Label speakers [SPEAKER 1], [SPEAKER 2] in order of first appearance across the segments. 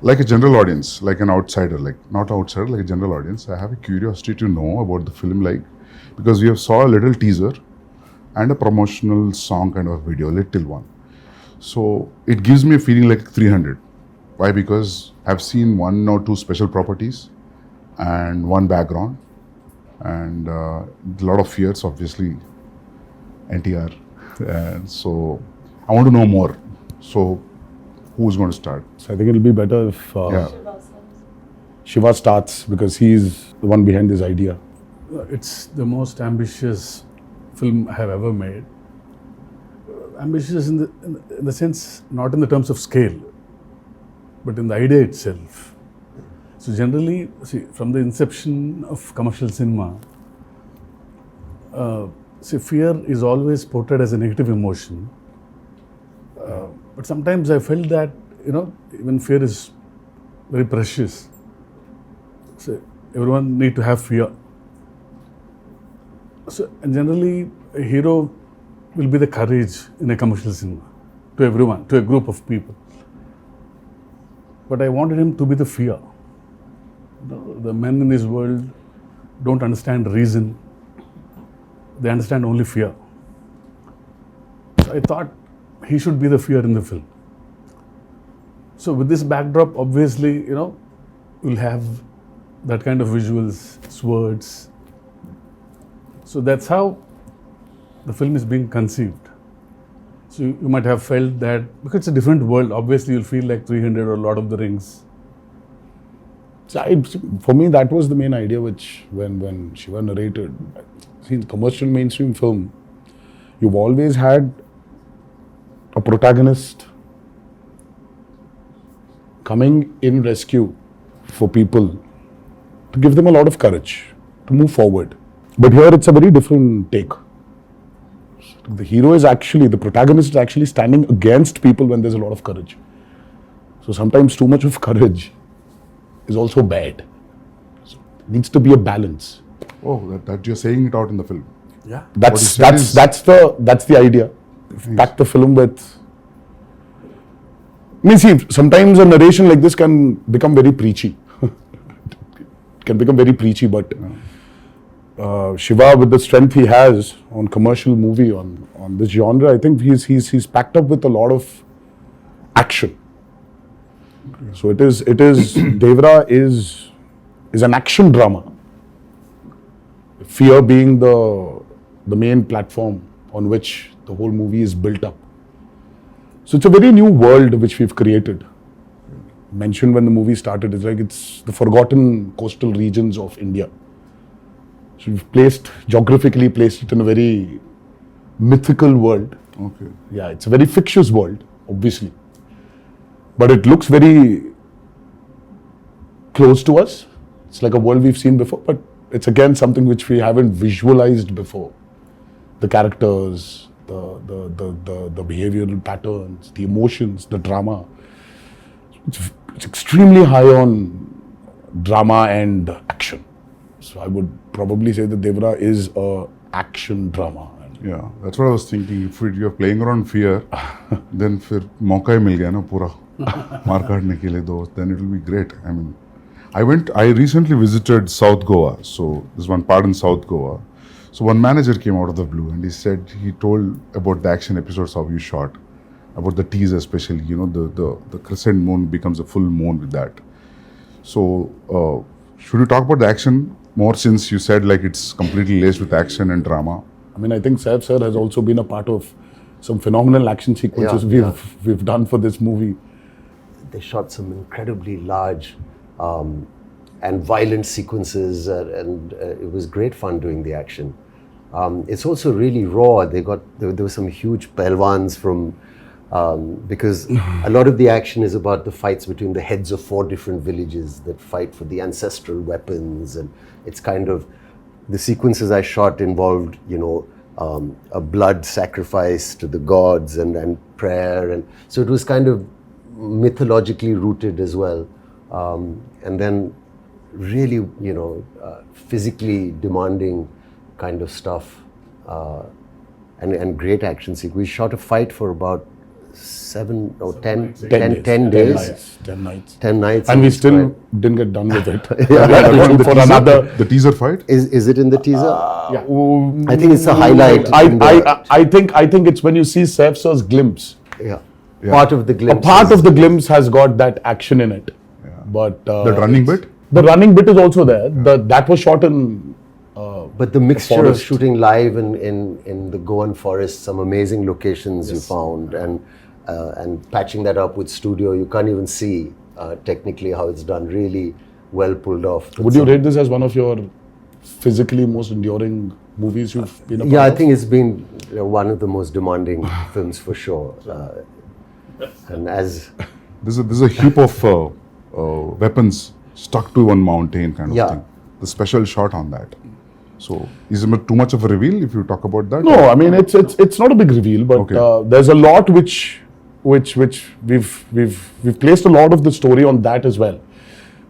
[SPEAKER 1] like a general audience, like an outsider, like not outsider, like a general audience, I have a curiosity to know about the film, like, because we have saw a little teaser and a promotional song kind of video, little one. So it gives me a feeling like 300. Why? Because I've seen one or two special properties and one background and a lot of fears, obviously, NTR. And so I want to know more. So who's going to start?
[SPEAKER 2] So I think it'll be better if
[SPEAKER 1] Yeah.
[SPEAKER 2] Shiva starts, because he's the one behind this idea.
[SPEAKER 3] It's the most ambitious film I have ever made. Ambitious in the sense, not in the terms of scale, but in the idea itself. So generally, see, from the inception of commercial cinema, fear is always portrayed as a negative emotion. But sometimes I felt that, even fear is very precious. So everyone need to have fear. So, and generally, a hero will be the courage in a commercial cinema to everyone, to a group of people. But I wanted him to be the fear. The men in this world don't understand reason. They understand only fear. So I thought he should be the fear in the film. So with this backdrop, obviously, we'll have that kind of visuals, swords. So that's how the film is being conceived. So you might have felt that, because it's a different world, obviously you'll feel like 300 or Lord of the Rings.
[SPEAKER 2] So for me, that was the main idea, which when Shiva narrated. See, in commercial mainstream film, you've always had a protagonist coming in rescue for people, to give them a lot of courage to move forward. But here it's a very different take. The hero is actually, the protagonist is actually standing against people when there's a lot of courage. So sometimes too much of courage is also bad. So it needs to be a balance.
[SPEAKER 1] Oh, that you're saying it out in the film.
[SPEAKER 3] Yeah.
[SPEAKER 2] That's the idea. Pack the film with. See, sometimes a narration like this can become very preachy. It can become very preachy, but Shiva, with the strength he has on commercial movie, on this genre, I think he's packed up with a lot of action. So it is Devara is an action drama. Fear being the main platform on which the whole movie is built up. So it's a very new world which we've created. Mentioned when the movie started, it's the forgotten coastal regions of India. So we've geographically placed it in a very mythical world.
[SPEAKER 1] Okay.
[SPEAKER 2] Yeah, it's a very fictitious world, obviously. But it looks very close to us. It's like a world we've seen before, but it's again something which we haven't visualized before. The characters, the behavioral patterns, the emotions, the drama. It's extremely high on drama and action. So I would probably say that Devara is a action drama.
[SPEAKER 1] Yeah, that's what I was thinking. If you're playing around fear, then फिर मौका ही मिल गया ना पूरा मार काटने के लिए दो. Then it will be great. I mean, I recently visited South Goa. So there's one part in South Goa. So one manager came out of the blue and he told about the action episodes, how you shot, about the teaser especially, the crescent moon becomes a full moon with that. So should we talk about the action more, since you said like it's completely laced with action and drama?
[SPEAKER 2] I mean, I think Saif sir has also been a part of some phenomenal action sequences we've done for this movie.
[SPEAKER 4] They shot some incredibly large and violent sequences, and it was great fun doing the action. It's also really raw. There were some huge pelwans because a lot of the action is about the fights between the heads of 4 different villages that fight for the ancestral weapons, and it's kind of, the sequences I shot involved, a blood sacrifice to the gods and prayer, and so it was kind of mythologically rooted as well, and then really, physically demanding kind of stuff, and great action sequence. We shot a fight for about 7 or 10
[SPEAKER 2] 10
[SPEAKER 4] days.
[SPEAKER 2] nights. 10 nights.
[SPEAKER 4] 10 nights.
[SPEAKER 2] And we
[SPEAKER 4] it's
[SPEAKER 2] still
[SPEAKER 4] quite-
[SPEAKER 2] didn't get done with it.
[SPEAKER 4] Yeah.
[SPEAKER 2] We had to go for another.
[SPEAKER 1] The teaser fight?
[SPEAKER 4] Is it in the teaser?
[SPEAKER 2] Yeah.
[SPEAKER 4] I think it's a highlight. in the-
[SPEAKER 2] I think it's when you see Saif sir's glimpse.
[SPEAKER 4] yeah. Part of the
[SPEAKER 2] A
[SPEAKER 4] glimpse.
[SPEAKER 2] part of the glimpse has got that action in it. But
[SPEAKER 1] The running bit?
[SPEAKER 2] the running bit is also there. That was shot in.
[SPEAKER 4] But the mixture of
[SPEAKER 2] forest.
[SPEAKER 4] shooting live in the Goan forest, some amazing locations you found, and patching that up with studio, you can't even see technically how it's done. Really well pulled off.
[SPEAKER 2] Would you rate this as one of your physically most enduring movies you've been a part
[SPEAKER 4] Yeah, I
[SPEAKER 2] of?
[SPEAKER 4] think it's been one of the most demanding films for sure. And as
[SPEAKER 1] There's a heap of weapons stuck to one mountain kind of
[SPEAKER 4] Yeah.
[SPEAKER 1] thing. The special shot on that. So, is it too much of a reveal if you talk about that?
[SPEAKER 2] No, I mean it's not a big reveal, but
[SPEAKER 1] Okay.
[SPEAKER 2] there's a lot which we've placed a lot of the story on that as well.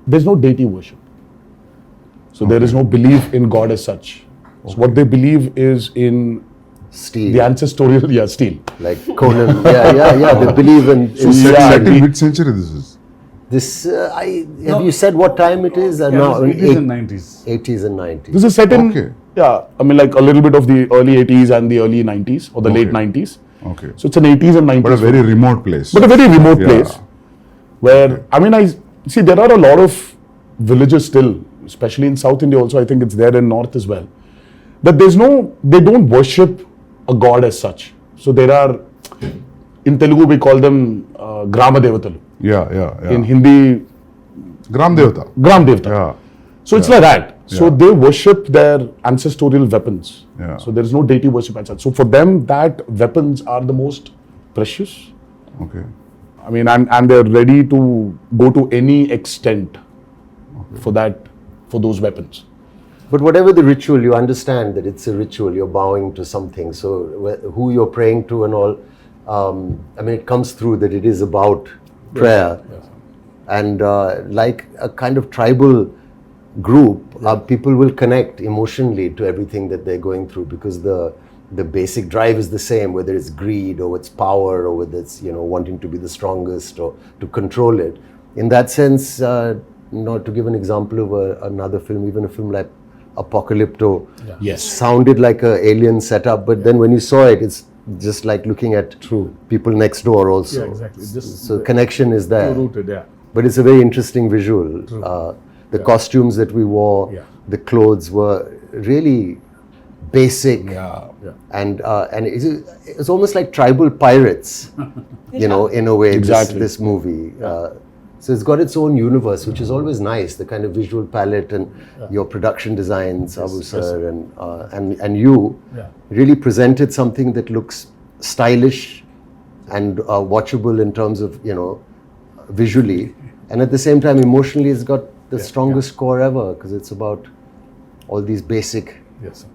[SPEAKER 2] There's no deity worship, so there is no belief in God as such. So what they believe is in
[SPEAKER 4] Steel,
[SPEAKER 2] the ancestorial steel.
[SPEAKER 4] like Conan. yeah. They believe in.
[SPEAKER 1] So set in
[SPEAKER 2] we-
[SPEAKER 1] mid-century this is.
[SPEAKER 4] This. Have you said what time it is?
[SPEAKER 3] Yeah,
[SPEAKER 4] No,
[SPEAKER 3] it is in 90s.
[SPEAKER 4] 80s and 90s.
[SPEAKER 2] This is set in
[SPEAKER 1] Okay.
[SPEAKER 2] I mean like a little bit of the early 80s and the early 90s or the late
[SPEAKER 1] Okay.
[SPEAKER 2] 90s.
[SPEAKER 1] Okay.
[SPEAKER 2] So it's an 80s and 90s.
[SPEAKER 1] But a very remote place.
[SPEAKER 2] But a very remote
[SPEAKER 1] Yeah.
[SPEAKER 2] place where, I mean, I see there are a lot of villages still, especially in South India also, I think it's there in North as well, that they don't worship a god as such. So there are, in Telugu we call them Grama Devatalu.
[SPEAKER 1] Yeah.
[SPEAKER 2] In Hindi,
[SPEAKER 1] Gram Devata.
[SPEAKER 2] Gram Devata.
[SPEAKER 1] Yeah.
[SPEAKER 2] So it's like that. So
[SPEAKER 1] Yeah.
[SPEAKER 2] they worship their ancestral weapons.
[SPEAKER 1] Yeah.
[SPEAKER 2] So there is no deity worship as such. So for them, that weapons are the most precious.
[SPEAKER 1] Okay.
[SPEAKER 2] I mean, and they're ready to go to any extent for those weapons.
[SPEAKER 4] But whatever the ritual, you understand that it's a ritual. You're bowing to something. So who you're praying to and all, I mean, it comes through that it is about prayer, and like a kind of tribal group, people will connect emotionally to everything that they're going through because the basic drive is the same, whether it's greed or it's power or whether it's wanting to be the strongest or to control it. In that sense, to give an example of another film, even a film like Apocalypto,
[SPEAKER 2] Yes.
[SPEAKER 4] sounded like a alien setup, but then when you saw it, it's just like looking at people next door also.
[SPEAKER 3] Yeah, exactly. Just
[SPEAKER 4] So connection is there.
[SPEAKER 3] rooted, yeah.
[SPEAKER 4] But it's a very interesting visual. The costumes that we wore, the clothes were really basic, and it's almost like tribal pirates, in a way.
[SPEAKER 2] Exactly.
[SPEAKER 4] This movie. So it's got its own universe, which is always nice. The kind of visual palette and your production designs, Abu sir, and you really presented something that looks stylish and watchable in terms of visually, and at the same time emotionally, it's got the strongest score ever because it's about all these basic
[SPEAKER 3] Yes. sir.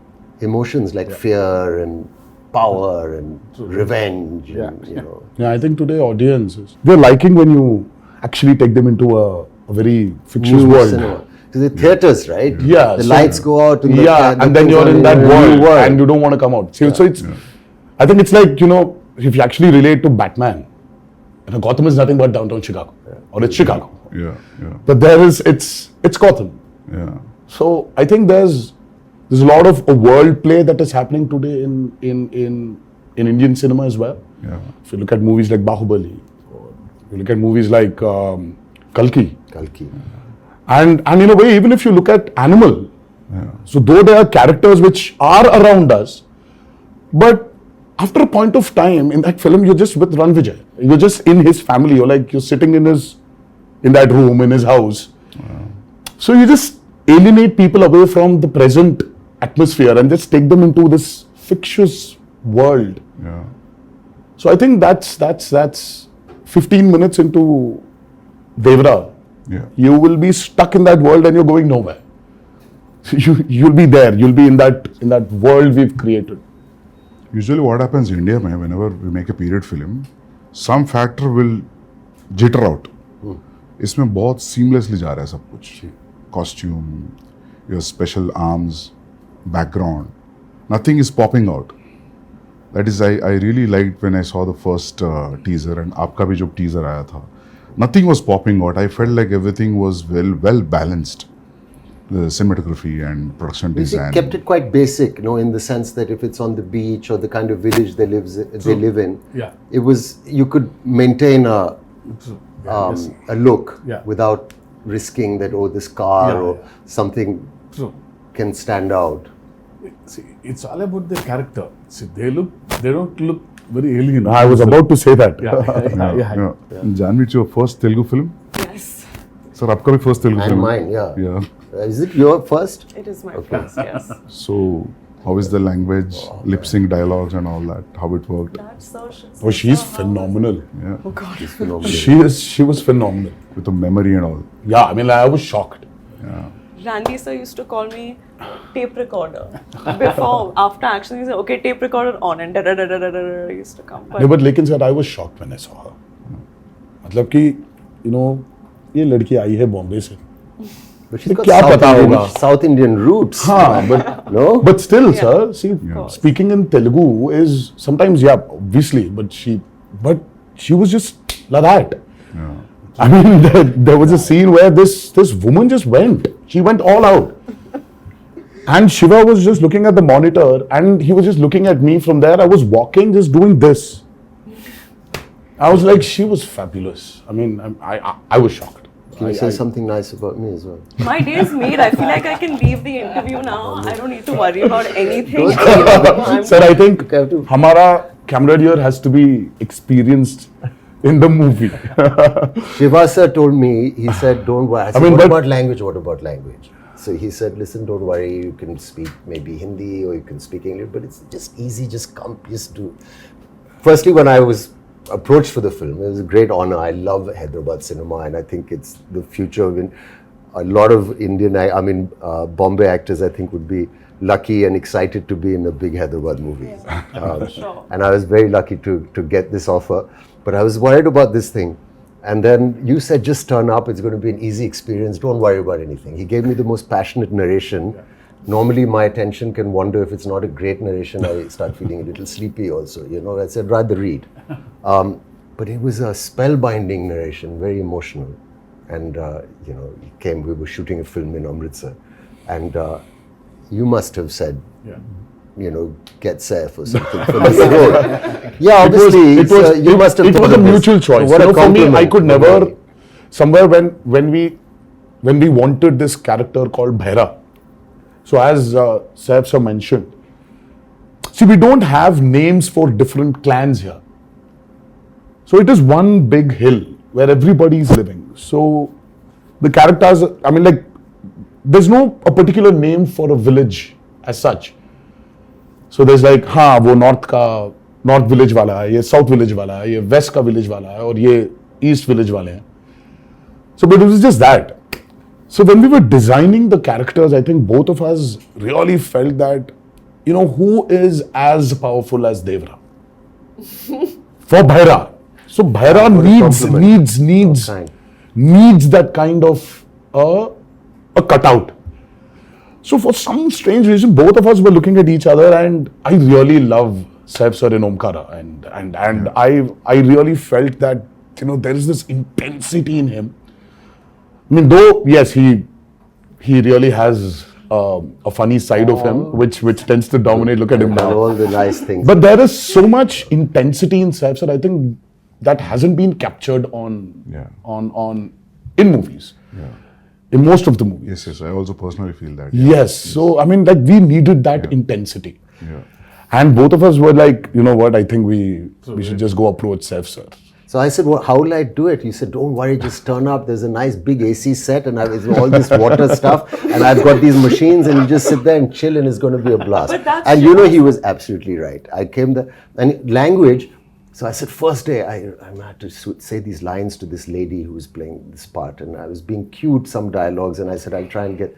[SPEAKER 4] emotions like fear and power and revenge. And,
[SPEAKER 2] Yeah, I think today audiences, they're liking when you actually take them into a very fictitious
[SPEAKER 4] new
[SPEAKER 2] world.
[SPEAKER 4] cinema. So the theaters, right?
[SPEAKER 2] Yeah,
[SPEAKER 4] the
[SPEAKER 2] so-
[SPEAKER 4] lights go out. And
[SPEAKER 2] And then you're in that
[SPEAKER 4] a new
[SPEAKER 2] world and you don't want to come out. So it's, I think it's like, if you actually relate to Batman, Gotham is nothing but downtown Chicago, or it's Chicago.
[SPEAKER 1] Yeah.
[SPEAKER 2] But it's Gotham.
[SPEAKER 1] Yeah.
[SPEAKER 2] So I think there's a lot of a world play that is happening today in Indian cinema as well.
[SPEAKER 1] Yeah.
[SPEAKER 2] If you look at movies like Bahubali, or you look at movies like Kalki, and in a way, even if you look at Animal, so though there are characters which are around us, but after a point of time in that film, you're just with Ranvijay. You're just in his family. You're sitting in that room in his house. So you just alienate people away from the present atmosphere and just take them into this fictitious world.
[SPEAKER 1] Yeah.
[SPEAKER 2] So I think that's 15 minutes into Devara.
[SPEAKER 1] Yeah.
[SPEAKER 2] You will be stuck in that world and you're going nowhere. You'll be there. You'll be in that world we've created.
[SPEAKER 1] Usually what happens in India, man, whenever we make a period film, some factor will jitter out. इसमें बहुत seamlessly जा रहा है सब कुछ. Costume, your special arms, background, nothing is popping out. That is, I really liked when I saw the first teaser and आपका भी जो teaser आया था. Nothing was popping out. I felt like everything was well balanced. The cinematography and production
[SPEAKER 4] We
[SPEAKER 1] design.
[SPEAKER 4] kept it quite basic, you know, in the sense that if it's on the beach or the kind of village they live in,
[SPEAKER 3] Yeah.
[SPEAKER 4] it was, you could maintain a
[SPEAKER 3] Yes.
[SPEAKER 4] look
[SPEAKER 3] Yeah.
[SPEAKER 4] without risking that, oh, this car
[SPEAKER 3] Yeah,
[SPEAKER 4] or something
[SPEAKER 3] True.
[SPEAKER 4] can stand out.
[SPEAKER 3] See, it's all about the character. See, they don't look very alien.
[SPEAKER 2] I was about to say that.
[SPEAKER 3] Yeah.
[SPEAKER 1] Janhvi, it's your first Telugu film?
[SPEAKER 5] Yes,
[SPEAKER 1] Sir, आपका भी first Telugu
[SPEAKER 4] And
[SPEAKER 1] film?
[SPEAKER 4] mine, yeah.
[SPEAKER 1] Yeah.
[SPEAKER 4] Is it your first?
[SPEAKER 5] it is my first, yes.
[SPEAKER 1] So, how is the language, lip sync dialogues and all that? How it worked?
[SPEAKER 5] That's so
[SPEAKER 2] Oh, she's phenomenal.
[SPEAKER 1] Yeah.
[SPEAKER 5] Oh God.
[SPEAKER 4] Phenomenal.
[SPEAKER 2] She was phenomenal.
[SPEAKER 1] With the memory and all.
[SPEAKER 2] Yeah, I mean, I was shocked.
[SPEAKER 5] Randy sir used to call me tape recorder. After action, he said, okay, tape recorder on, and da used to come.
[SPEAKER 2] No, but लेकिन sir, I was shocked when I saw her. मतलब कि, you know, ये लड़की आई है बॉम्बे से.
[SPEAKER 4] But she's got
[SPEAKER 2] क्या पता होगा?
[SPEAKER 4] South Indian roots.
[SPEAKER 2] हाँ, but
[SPEAKER 4] No?
[SPEAKER 2] But still,
[SPEAKER 5] Yeah.
[SPEAKER 2] sir, see, speaking in Telugu is sometimes, yeah, obviously, but she was just like that.
[SPEAKER 1] Yeah.
[SPEAKER 2] I mean, there was a scene where this woman just went. She went all out. And Shiva was just looking at the monitor and he was just looking at me from there. I was walking, just doing this. I was like, she was fabulous. I mean, I was shocked.
[SPEAKER 4] Can you say something nice about me as well?
[SPEAKER 5] My day is made. I feel like I can leave the interview now. I don't need to worry about anything.
[SPEAKER 2] Sir, I think
[SPEAKER 4] Okay, I have to-
[SPEAKER 2] Hamara camaraderie has to be experienced in the movie.
[SPEAKER 4] Shiva sir told me, he said, don't worry. I said,
[SPEAKER 2] mean,
[SPEAKER 4] what
[SPEAKER 2] but-
[SPEAKER 4] about language? What about language? So he said, listen, don't worry. You can speak maybe Hindi or you can speak English, but it's just easy. Just come, just do. Firstly, when I was approached for the film, it was a great honor. I love Hyderabad cinema and I think it's the future of a lot of Indian, Bombay actors, I think would be lucky and excited to be in a big Hyderabad movie.
[SPEAKER 5] Sure.
[SPEAKER 4] And I was very lucky to get this offer. But I was worried about this thing. And then you said, just turn up. It's going to be an easy experience. Don't worry about anything. He gave me the most passionate narration. Normally, my attention can wander. If it's not a great narration, I start feeling a little sleepy also. You know, I said, rather read. But it was a spellbinding narration, very emotional. And, you know, he came, we were shooting a film in Amritsar. And you must have said, you know, get Saif or something for this role. Yeah, obviously, you must have
[SPEAKER 2] It was
[SPEAKER 4] thought
[SPEAKER 2] a
[SPEAKER 4] of this.
[SPEAKER 2] mutual choice.
[SPEAKER 4] What
[SPEAKER 2] You
[SPEAKER 4] a
[SPEAKER 2] know, for me, I
[SPEAKER 4] compliment.
[SPEAKER 2] could never. Somewhere when we wanted this character called Bhaira. So as Saif sir mentioned, see, we don't have names for different clans here. So it is one big hill where everybody is living. So the characters, I mean, like, there's no a particular name for a village as such. So there's like, हाँ वो north village वाला है, ये south village वाला है, ये waste का village वाला है और ये ईस्ट विलेज वाले हैं. So but it was just that. So when we were designing the characters, I think both of us really felt that, you know, who is as powerful as Devara? For Bhaira. So Bhaira
[SPEAKER 4] What a compliment.
[SPEAKER 2] needs that kind of a cutout. So for some strange reason, both of us were looking at each other, and I really love Saif sir in Omkara, and I really felt that, you know, there is this intensity in him. I mean, though yes, he really has a funny side of him, which tends to dominate. Look at him
[SPEAKER 4] And
[SPEAKER 2] now.
[SPEAKER 4] all the nice things.
[SPEAKER 2] But there is so much intensity in Saif sir. I think that hasn't been captured on in movies. In most of the movies.
[SPEAKER 1] Yes, I also personally feel that.
[SPEAKER 2] Yes. So, I mean, like, we needed that intensity.
[SPEAKER 1] Yeah.
[SPEAKER 2] And both of us were like, you know what, I think we should just go approach Saif sir.
[SPEAKER 4] So I said, well, how will I do it? He said, don't worry, just turn up. There's a nice big AC set and it's all this water stuff. And I've got these machines and you just sit there and chill and it's going to be a blast.
[SPEAKER 5] But that's
[SPEAKER 4] And you know,
[SPEAKER 5] just-
[SPEAKER 4] he was absolutely right. I came there and language. So I said, first day, I had to say these lines to this lady who was playing this part. And I was being cued some dialogues and I said, I'll try and get...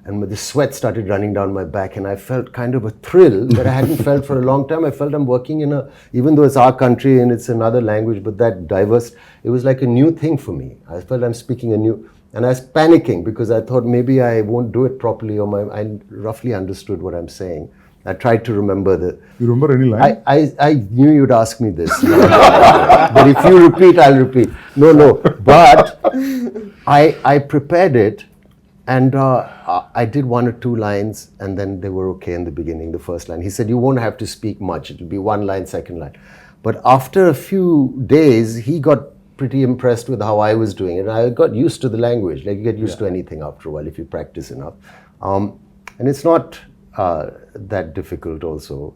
[SPEAKER 4] And the sweat started running down my back and I felt kind of a thrill that I hadn't felt for a long time. I felt I'm working in even though it's our country and it's another language, but that diverse, it was like a new thing for me. I felt I'm speaking a new, and I was panicking because I thought maybe I won't do it properly or I roughly understood what I'm saying. I tried to remember the.
[SPEAKER 1] You remember any line?
[SPEAKER 4] I knew you'd ask me this. But if you repeat, I'll repeat. No. But I prepared it, and I did 1 or 2 lines, and then they were okay in the beginning, the first line. He said, you won't have to speak much. It'll be 1 line, second line. But after a few days, he got pretty impressed with how I was doing it. And I got used to the language. Like, you get used to anything after a while if you practice enough. And it's not that difficult also.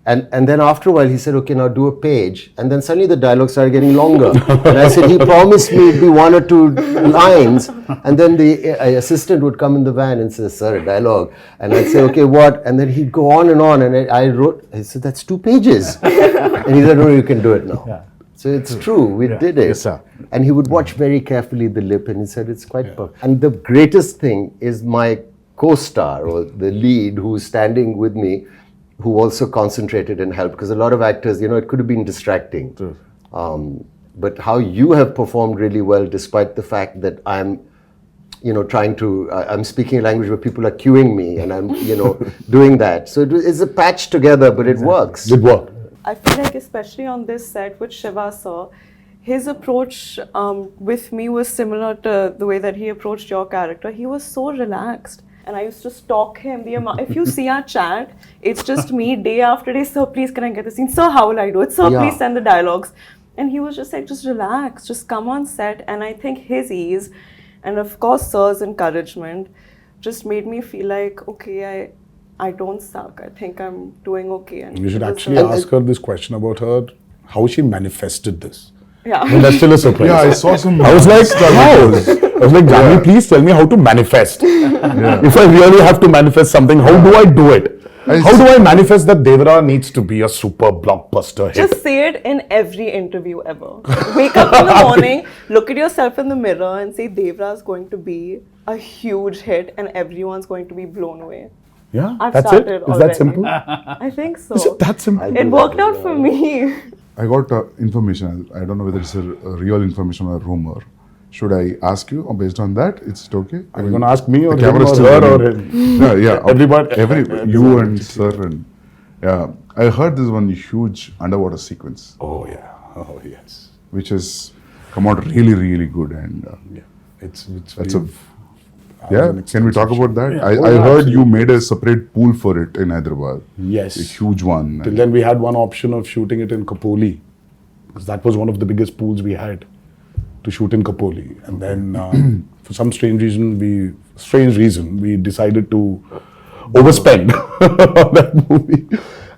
[SPEAKER 4] And then after a while he said, okay, now do a page. And then suddenly the dialogue started getting longer. And I said, he promised me it'd be 1 or 2 lines. And then the assistant would come in the van and say, sir, a dialogue. And I'd say, okay, what? And then he'd go on. And I said, that's 2 pages. And he said, no, you can do it now.
[SPEAKER 3] Yeah.
[SPEAKER 4] So it's true, we did it.
[SPEAKER 3] Yes, sir.
[SPEAKER 4] And he would watch very carefully the lip and he said, it's quite perfect. And the greatest thing is my co-star or the lead who's standing with me, who also concentrated and helped, because a lot of actors, it could have been distracting. But how you have performed really well, despite the fact that I'm, I'm speaking a language where people are cueing me and I'm, doing that. So it's a patch together, but it works.
[SPEAKER 2] It worked.
[SPEAKER 5] I feel like especially on this set with Shiva sir, his approach with me was similar to the way that he approached your character. He was so relaxed. And I used to stalk him. If you see our chat, it's just me day after day. Sir, please can I get the scene? Sir, how will I do it? Sir, please send the dialogues. And he was just like, just relax, just come on set. And I think his ease, and of course sir's encouragement, just made me feel like, okay, I don't suck. I think I'm doing okay. And
[SPEAKER 2] You should actually ask her this question about how she manifested this.
[SPEAKER 5] Yeah.
[SPEAKER 2] And that's still a surprise.
[SPEAKER 1] Yeah, I saw some.
[SPEAKER 2] I was like, how? I was like, Janhvi, please tell me how to manifest. If I really have to manifest something, how do I do it? How do I manifest that Devara needs to be a super blockbuster hit?
[SPEAKER 5] Just say it in every interview ever. Wake up in the morning, look at yourself in the mirror and say Devara is going to be a huge hit and everyone's going to be blown away.
[SPEAKER 2] Yeah,
[SPEAKER 5] I've
[SPEAKER 2] that's it.
[SPEAKER 5] started
[SPEAKER 2] Is
[SPEAKER 5] already.
[SPEAKER 2] that simple?
[SPEAKER 5] I think so.
[SPEAKER 2] Is it that simple?
[SPEAKER 5] It worked out for me.
[SPEAKER 1] I got information. I don't know whether it's a real information or a rumor. Should I ask you, or based on that, it's okay?
[SPEAKER 2] Are you going to ask me or
[SPEAKER 1] the
[SPEAKER 2] him
[SPEAKER 1] camera's
[SPEAKER 2] or
[SPEAKER 1] still
[SPEAKER 2] her or
[SPEAKER 1] running.
[SPEAKER 2] him?
[SPEAKER 1] Yeah.
[SPEAKER 2] Everybody.
[SPEAKER 1] You and sir and I heard this one huge underwater sequence,
[SPEAKER 2] Oh, yeah. Oh, yes.
[SPEAKER 1] which has come out really, really good. And
[SPEAKER 2] Yeah. It's
[SPEAKER 1] that's a
[SPEAKER 2] I was
[SPEAKER 1] yeah.
[SPEAKER 2] an
[SPEAKER 1] Can we talk about that?
[SPEAKER 3] Yeah.
[SPEAKER 1] I heard you made a separate pool for it in Hyderabad.
[SPEAKER 2] Yes.
[SPEAKER 1] A huge one.
[SPEAKER 2] Till then, we had one option of shooting it in Kapoor, because that was one of the biggest pools we had to shoot in Kapoor. And then, for some strange reason, we decided to overspend on that movie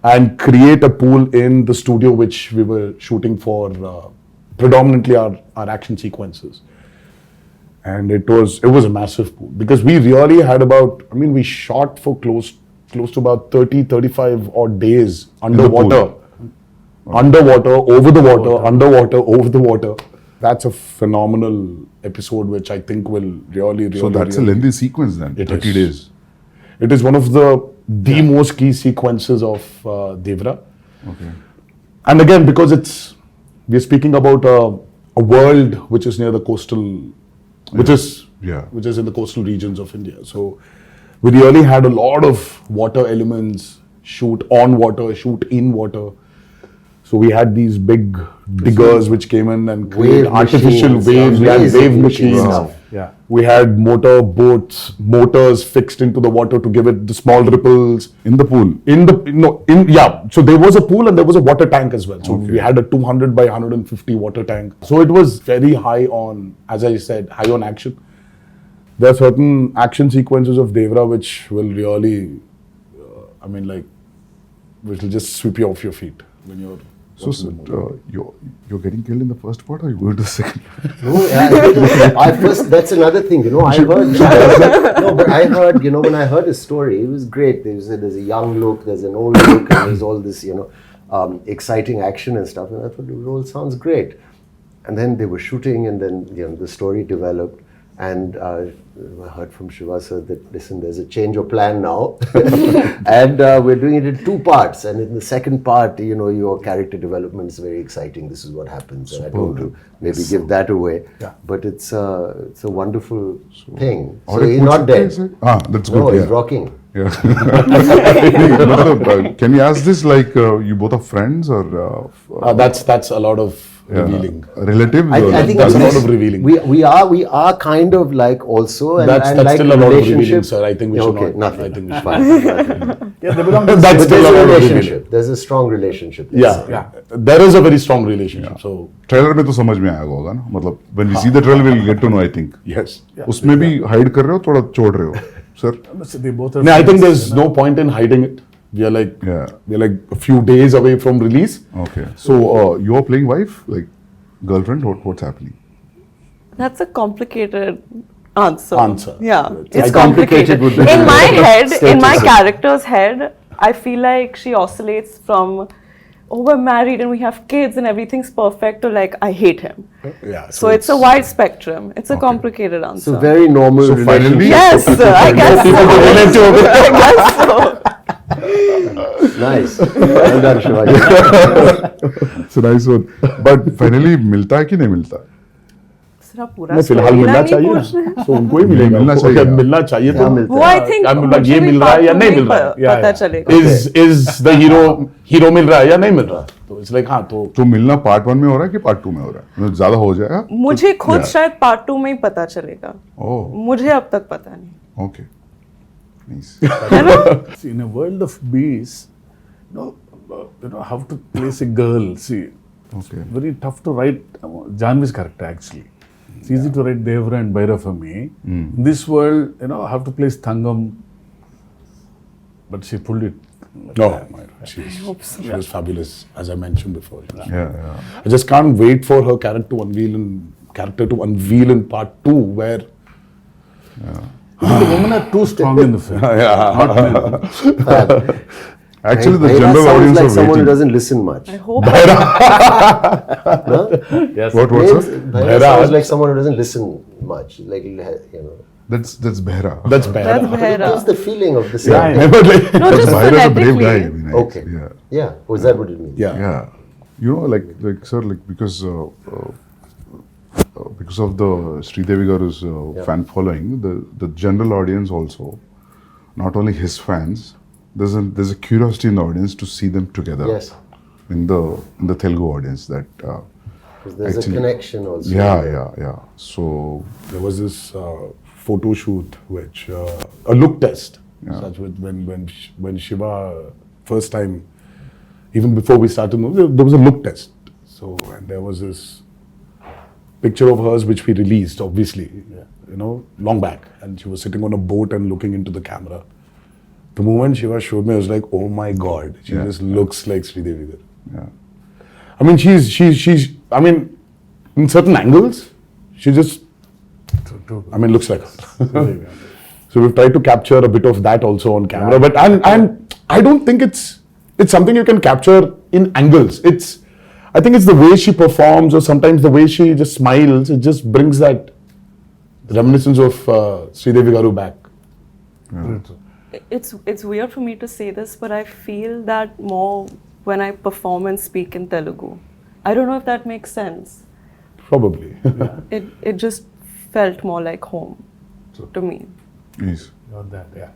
[SPEAKER 2] and create a pool in the studio which we were shooting for predominantly our action sequences. And it was a massive pool because we really had we shot for close to about 35 odd days underwater. Underwater, over the water, underwater, over the water. That's a phenomenal episode which I think will really
[SPEAKER 1] So that's a lengthy sequence then.
[SPEAKER 2] It
[SPEAKER 1] 30
[SPEAKER 2] is.
[SPEAKER 1] days.
[SPEAKER 2] It is one of the most key sequences of Devara.
[SPEAKER 1] Okay.
[SPEAKER 2] And again, because we're speaking about a world which is near the coastal, which is in the coastal regions of India. So we really had a lot of water elements, shoot on water, shoot in water. So we had these big diggers which came in and created artificial
[SPEAKER 4] machines,
[SPEAKER 2] waves. We had
[SPEAKER 4] amazing
[SPEAKER 2] wave machines.
[SPEAKER 4] stuff.
[SPEAKER 3] Yeah.
[SPEAKER 2] We had motors fixed into the water to give it the small ripples.
[SPEAKER 1] In the pool.
[SPEAKER 2] So there was a pool and there was a water tank as well. So we had a 200 by 150 water tank. So it was very high on, as I said, high on action. There are certain action sequences of Devara which will really, which will just sweep you off your feet when you're.
[SPEAKER 1] So, you're getting killed in the first part, or you go to the second?
[SPEAKER 4] That's another thing, I heard. But I heard, when I heard his story, it was great. There's a young look, there's an old look, and there's all this, exciting action and stuff. And I thought it all sounds great. And then they were shooting, and then the story developed. And I heard from Shiva sir that, listen, there's a change of plan now. And we're doing it in 2 parts. And in the second part, you know, your character development is very exciting. This is what happens. And I don't want to maybe give that away.
[SPEAKER 2] Yeah.
[SPEAKER 4] But it's a wonderful thing.
[SPEAKER 1] और
[SPEAKER 4] So
[SPEAKER 1] एक
[SPEAKER 4] he's
[SPEAKER 1] पूछ
[SPEAKER 4] not
[SPEAKER 1] सकते हैं
[SPEAKER 4] dead.
[SPEAKER 1] इसे? That's
[SPEAKER 4] No,
[SPEAKER 1] good.
[SPEAKER 4] he's
[SPEAKER 1] Yeah.
[SPEAKER 4] rocking.
[SPEAKER 1] Yeah. Can you ask this like you both are friends or
[SPEAKER 2] That's a lot of revealing.
[SPEAKER 1] relatives?
[SPEAKER 4] I
[SPEAKER 1] or
[SPEAKER 4] think
[SPEAKER 2] That's a
[SPEAKER 4] it's-
[SPEAKER 2] lot of revealing.
[SPEAKER 4] We are kind of like also and,
[SPEAKER 2] That's
[SPEAKER 4] and like
[SPEAKER 2] still a lot of revealing,
[SPEAKER 4] relationship.
[SPEAKER 2] sir. I think we
[SPEAKER 4] Yeah,
[SPEAKER 2] should
[SPEAKER 4] okay,
[SPEAKER 2] not.
[SPEAKER 4] nothing.
[SPEAKER 2] I think we should.
[SPEAKER 4] Fine.
[SPEAKER 3] Yeah, they belong to
[SPEAKER 2] That's
[SPEAKER 4] But
[SPEAKER 2] still
[SPEAKER 4] there's
[SPEAKER 2] a
[SPEAKER 4] a
[SPEAKER 2] lot of revealing.
[SPEAKER 4] relationship. There's a strong relationship.
[SPEAKER 2] Yeah, there is a very strong relationship. So
[SPEAKER 1] trailer में तो समझ में आएगा होगा ना, मतलब when we see the trailer we'll get to know, I think.
[SPEAKER 2] yes.
[SPEAKER 1] उसमें भी हाइड कर रहे हो, थोड़ा छोड़ रहे हो, sir?
[SPEAKER 3] They both are
[SPEAKER 2] No, I think
[SPEAKER 3] friends,
[SPEAKER 2] there's
[SPEAKER 3] you know.
[SPEAKER 2] no point in hiding it. We are like
[SPEAKER 1] Yeah.
[SPEAKER 2] we're like a few days away from release.
[SPEAKER 1] Okay. So you are playing wife, like girlfriend. What's happening?
[SPEAKER 5] That's a complicated answer. Yeah,
[SPEAKER 2] It's
[SPEAKER 5] it's
[SPEAKER 4] complicated
[SPEAKER 5] complicated.
[SPEAKER 4] would be
[SPEAKER 5] In my
[SPEAKER 4] the
[SPEAKER 5] head, in my
[SPEAKER 4] status.
[SPEAKER 5] character's head, I feel like she oscillates from, oh, we're married and we have kids and everything's perfect, to like, I hate him.
[SPEAKER 2] Yeah.
[SPEAKER 5] So it's a wide spectrum. It's a complicated answer.
[SPEAKER 4] So very normal
[SPEAKER 1] So
[SPEAKER 4] relationship.
[SPEAKER 1] finally-
[SPEAKER 5] Yes, I guess so. I guess so.
[SPEAKER 4] Nice. Well done, Shivaji.
[SPEAKER 1] It's a nice one. But finally मिलता है कि नहीं मिलता?
[SPEAKER 5] सिर्फ आप पूरा
[SPEAKER 2] नहीं, फिलहाल
[SPEAKER 5] storyline
[SPEAKER 2] मिलना
[SPEAKER 5] ही
[SPEAKER 2] चाहिए
[SPEAKER 5] पूछ रहे हैं।
[SPEAKER 2] ना। So उनको ही मिलेगा।
[SPEAKER 1] मिलना
[SPEAKER 2] उनको
[SPEAKER 1] चाहिए।
[SPEAKER 2] अगर मिलना चाहिए
[SPEAKER 4] क्या
[SPEAKER 2] तो
[SPEAKER 4] मिलता
[SPEAKER 5] वो आई थिंक
[SPEAKER 2] क्या मिल- ये मिल रहा है या नहीं मिल रहा है?
[SPEAKER 5] पता चलेगा।
[SPEAKER 2] is the hero मिल रहा है या नहीं मिल रहा? तो it's like हाँ तो
[SPEAKER 1] तो मिलना पार्ट 1 में हो रहा है कि पार्ट 2 में हो रहा है? मतलब ज्यादा हो जाएगा?
[SPEAKER 5] मुझे खुद
[SPEAKER 1] Yeah.
[SPEAKER 5] शायद पार्ट 2 में ही पता चलेगा।
[SPEAKER 1] Oh,
[SPEAKER 5] मुझे अब तक पता नहीं।
[SPEAKER 1] okay. Nice.
[SPEAKER 3] See, in a world of bees, how to place a girl. See,
[SPEAKER 1] Okay.
[SPEAKER 3] very tough to write Janhvi's character actually. It's easy to write Devara and Bhaira for me. In this world, I have to place Thangam, but she pulled it.
[SPEAKER 2] no, she was fabulous as I mentioned before.
[SPEAKER 1] Yeah.
[SPEAKER 2] I just can't wait for her character to unveil in part 2 where
[SPEAKER 3] The women are too strong in the film. Not men.
[SPEAKER 1] Actually, the
[SPEAKER 4] Bhaira
[SPEAKER 1] general
[SPEAKER 4] sounds
[SPEAKER 1] audience
[SPEAKER 4] like
[SPEAKER 1] are
[SPEAKER 4] someone who
[SPEAKER 1] waiting.
[SPEAKER 4] doesn't listen much.
[SPEAKER 5] I hope
[SPEAKER 3] Yes.
[SPEAKER 1] What,
[SPEAKER 4] Bhaira
[SPEAKER 1] sir?
[SPEAKER 4] sounds like someone who doesn't listen much. Like, you know.
[SPEAKER 1] That's Behra.
[SPEAKER 2] that's
[SPEAKER 5] that's
[SPEAKER 2] bad.
[SPEAKER 5] Bhaira.
[SPEAKER 4] That's the feeling of the
[SPEAKER 3] Yeah, I
[SPEAKER 4] scene.
[SPEAKER 3] know.
[SPEAKER 5] No, just
[SPEAKER 1] Behra is a brave guy. I
[SPEAKER 5] phonetically.
[SPEAKER 1] mean,
[SPEAKER 4] Okay.
[SPEAKER 1] Yeah.
[SPEAKER 4] Yeah. Was that what it means?
[SPEAKER 2] Yeah.
[SPEAKER 1] Yeah. You know, like sir, like because of the Sridevi Garu's fan following, the general audience also, not only his fans, there's a curiosity in the audience to see them together.
[SPEAKER 4] Yes.
[SPEAKER 1] In the Telugu audience that.
[SPEAKER 4] Because there's
[SPEAKER 1] Actually-
[SPEAKER 4] a connection also.
[SPEAKER 1] Yeah. So
[SPEAKER 2] There was this photo shoot which a look test.
[SPEAKER 1] Yeah.
[SPEAKER 2] Such with when Shiva first time, even before we started movie, there was a look test. So and there was this picture of hers which we released, obviously, long back, and she was sitting on a boat and looking into the camera. The moment Shiva showed me, I was like, oh my god, she
[SPEAKER 1] Yeah.
[SPEAKER 2] just looks like Sridevi Garu.
[SPEAKER 1] yeah.
[SPEAKER 2] I mean, she's. I mean, in certain angles, she just. I mean, looks like her. So we've tried to capture a bit of that also on camera, but and I don't think it's something you can capture in angles. I think it's the way she performs, or sometimes the way she just smiles. It just brings that reminiscence of Sridevi Garu back.
[SPEAKER 5] It's weird for me to say this, but I feel that more when I perform and speak in Telugu. I don't know if that makes sense.
[SPEAKER 2] Probably.
[SPEAKER 5] It just felt more like home to me.
[SPEAKER 1] Yes.
[SPEAKER 3] Not that, yeah.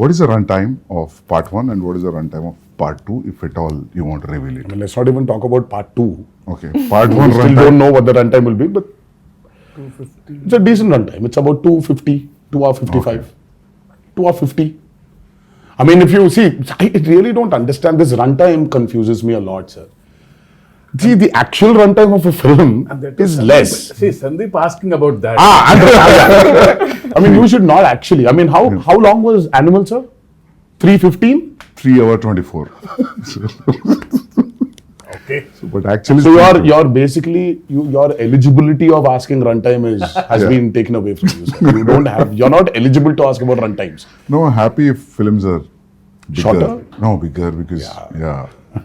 [SPEAKER 1] What is the runtime of part 1 and what is the runtime of part 2, if at all you want to reveal
[SPEAKER 2] I
[SPEAKER 1] it?
[SPEAKER 2] mean, let's not even talk about part 2.
[SPEAKER 1] Okay. Part 1
[SPEAKER 2] We still don't
[SPEAKER 1] runtime.
[SPEAKER 2] know what the runtime will be, but
[SPEAKER 3] 250.
[SPEAKER 2] it's a decent runtime. It's about 250, 2 hour 55, 2 hour 50. I mean, if you see, I really don't understand this runtime confuses me a lot, sir. See, the actual runtime of a film
[SPEAKER 3] And that
[SPEAKER 2] is
[SPEAKER 3] Sandeep-
[SPEAKER 2] less.
[SPEAKER 3] See, Sandeep asking about that.
[SPEAKER 2] I mean, you should not actually. I mean, how long was Animal, sir? 3:15?
[SPEAKER 1] 3 hour 24.
[SPEAKER 3] Okay.
[SPEAKER 1] But actually,
[SPEAKER 2] So you're basically your eligibility of asking runtime has
[SPEAKER 1] Yeah.
[SPEAKER 2] been taken away from you. Sir. You're not eligible to ask about runtimes.
[SPEAKER 1] no, happy if films are bigger.
[SPEAKER 2] Shorter?
[SPEAKER 1] No, bigger because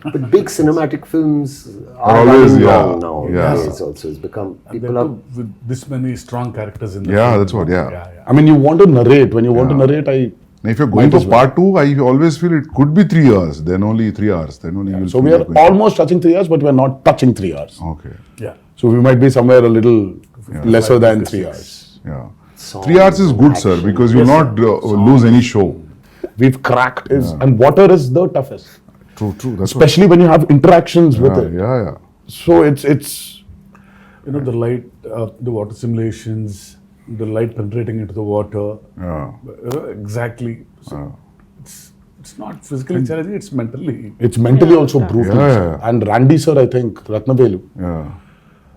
[SPEAKER 4] But big cinematic films
[SPEAKER 1] Are
[SPEAKER 4] are
[SPEAKER 1] always,
[SPEAKER 4] running
[SPEAKER 1] yeah,
[SPEAKER 4] long now.
[SPEAKER 1] yeah.
[SPEAKER 4] Nowadays also, it's become
[SPEAKER 3] And
[SPEAKER 4] people
[SPEAKER 3] that
[SPEAKER 4] are.
[SPEAKER 3] too with this many strong characters in the
[SPEAKER 1] Yeah,
[SPEAKER 3] film.
[SPEAKER 1] that's what, yeah.
[SPEAKER 2] I mean, you want to narrate. When you want to narrate,
[SPEAKER 1] Now, if you're going
[SPEAKER 2] Might
[SPEAKER 1] for
[SPEAKER 2] as well.
[SPEAKER 1] part 2, I always feel it could be 3 hours. Then only 3 hours. Then only you'll
[SPEAKER 2] So
[SPEAKER 1] feel
[SPEAKER 2] we are
[SPEAKER 1] like going-
[SPEAKER 2] almost touching 3 hours, but we're not touching 3 hours.
[SPEAKER 1] Okay.
[SPEAKER 3] Yeah.
[SPEAKER 2] So we might be somewhere a little lesser than 3 hours.
[SPEAKER 1] Yeah.
[SPEAKER 4] Songs
[SPEAKER 1] 3 hours is
[SPEAKER 4] and
[SPEAKER 1] good, sir,
[SPEAKER 4] action.
[SPEAKER 1] because you'll not lose any show.
[SPEAKER 2] We've cracked and water is the toughest,
[SPEAKER 1] True. That's
[SPEAKER 2] especially when you have interactions with
[SPEAKER 1] what,
[SPEAKER 2] it.
[SPEAKER 1] yeah.
[SPEAKER 2] So it's
[SPEAKER 3] You know, the light, the water simulations, the light penetrating into the water.
[SPEAKER 1] Yeah.
[SPEAKER 3] Exactly. So it's not physically challenging, it's mentally.
[SPEAKER 2] mentally also brutal.
[SPEAKER 1] Yeah.
[SPEAKER 2] And Randy sir, I think Ratnavelu.
[SPEAKER 1] Yeah.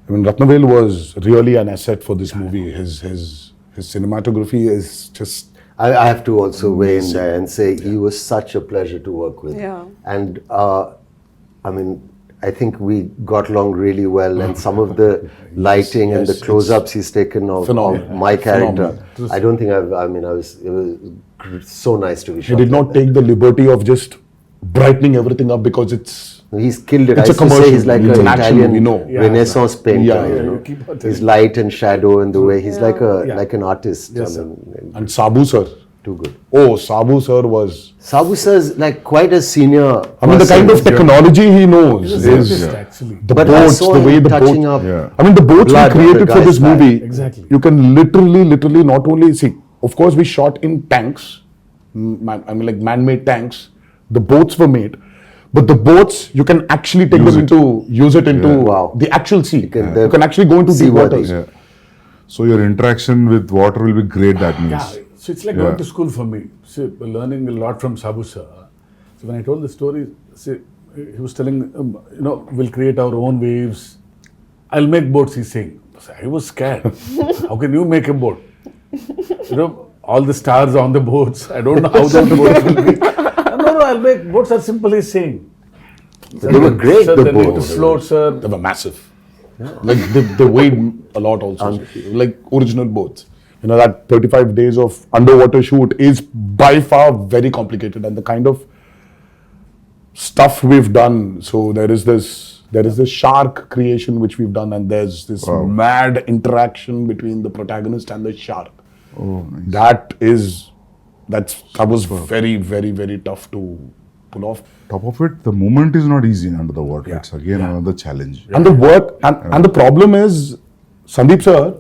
[SPEAKER 2] I mean, Ratnavelu was really an asset for this movie. His cinematography is just.
[SPEAKER 4] I have to also weigh in there and say he was such a pleasure to work with.
[SPEAKER 5] Yeah.
[SPEAKER 4] And I mean, I think we got along really well, and some of the lighting and the
[SPEAKER 2] yes,
[SPEAKER 4] close-ups he's taken of
[SPEAKER 2] phenomenal.
[SPEAKER 4] my character,
[SPEAKER 2] Phenomenal.
[SPEAKER 4] I don't think it was so nice to be
[SPEAKER 2] He
[SPEAKER 4] shot.
[SPEAKER 2] did
[SPEAKER 4] like
[SPEAKER 2] not
[SPEAKER 4] that.
[SPEAKER 2] take the liberty of just brightening everything up because it's.
[SPEAKER 4] He's killed it.
[SPEAKER 2] It's
[SPEAKER 4] I
[SPEAKER 2] a
[SPEAKER 4] used to say
[SPEAKER 2] commercial.
[SPEAKER 4] he's like
[SPEAKER 2] It's
[SPEAKER 4] an
[SPEAKER 2] an action
[SPEAKER 4] Italian
[SPEAKER 2] movie, no.
[SPEAKER 3] Yeah,
[SPEAKER 4] Renaissance painter.
[SPEAKER 2] Yeah,
[SPEAKER 4] you
[SPEAKER 2] yeah,
[SPEAKER 4] know?
[SPEAKER 3] you keep on
[SPEAKER 4] His
[SPEAKER 3] telling.
[SPEAKER 4] light and shadow and the way he's like
[SPEAKER 3] Yeah.
[SPEAKER 4] an artist.
[SPEAKER 3] Yes,
[SPEAKER 4] I mean,
[SPEAKER 2] And Sabu sir.
[SPEAKER 4] too good.
[SPEAKER 2] Oh, Sabu sir was.
[SPEAKER 4] Sabu sir is like quite a senior.
[SPEAKER 2] I mean, the kind of technology he knows
[SPEAKER 3] He's
[SPEAKER 2] is
[SPEAKER 3] a scientist, actually.
[SPEAKER 2] the
[SPEAKER 4] But I
[SPEAKER 2] boats,
[SPEAKER 4] saw
[SPEAKER 2] the way
[SPEAKER 4] him
[SPEAKER 2] the
[SPEAKER 4] touching
[SPEAKER 2] boats.
[SPEAKER 4] up.
[SPEAKER 1] Yeah.
[SPEAKER 2] I mean, the boats
[SPEAKER 4] blood
[SPEAKER 2] we
[SPEAKER 4] on the
[SPEAKER 2] created for
[SPEAKER 4] guy's
[SPEAKER 2] this
[SPEAKER 4] back.
[SPEAKER 2] movie.
[SPEAKER 3] Exactly.
[SPEAKER 2] You can literally not only see. Of course, we shot in tanks. I mean, like man-made tanks. The boats were made, but the boats you can actually take them into use it into
[SPEAKER 4] Wow.
[SPEAKER 2] the actual sea. You
[SPEAKER 4] can-
[SPEAKER 2] can actually go into deep
[SPEAKER 4] seaworthy.
[SPEAKER 2] waters.
[SPEAKER 1] Yeah. So your interaction with water will be great, that means.
[SPEAKER 3] Yeah, so it's like going to school for me. See, learning a lot from Sabu sir. So when I told the story, see, he was telling, we'll create our own waves. I'll make boats, he's saying. So I was scared. How can you make a boat? All the stars on the boats. I don't know how the boats will be. No, I'll make boats are simple, he's saying.
[SPEAKER 4] They were great,
[SPEAKER 3] Sir,
[SPEAKER 4] the
[SPEAKER 3] they need to
[SPEAKER 4] boats.
[SPEAKER 3] float, sir.
[SPEAKER 2] They were massive. Like they weighed a lot also. Like original boats. You know, that 35 days of underwater shoot is by far very complicated, and the kind of stuff we've done. So there is this shark creation which we've done, and there's this mad interaction between the protagonist and the shark.
[SPEAKER 1] Oh, nice.
[SPEAKER 2] That was very, very, very tough to pull off.
[SPEAKER 1] Top of it, the movement is not easy under the water. It's again another challenge.
[SPEAKER 2] And the work and the problem is, Sandeep sir,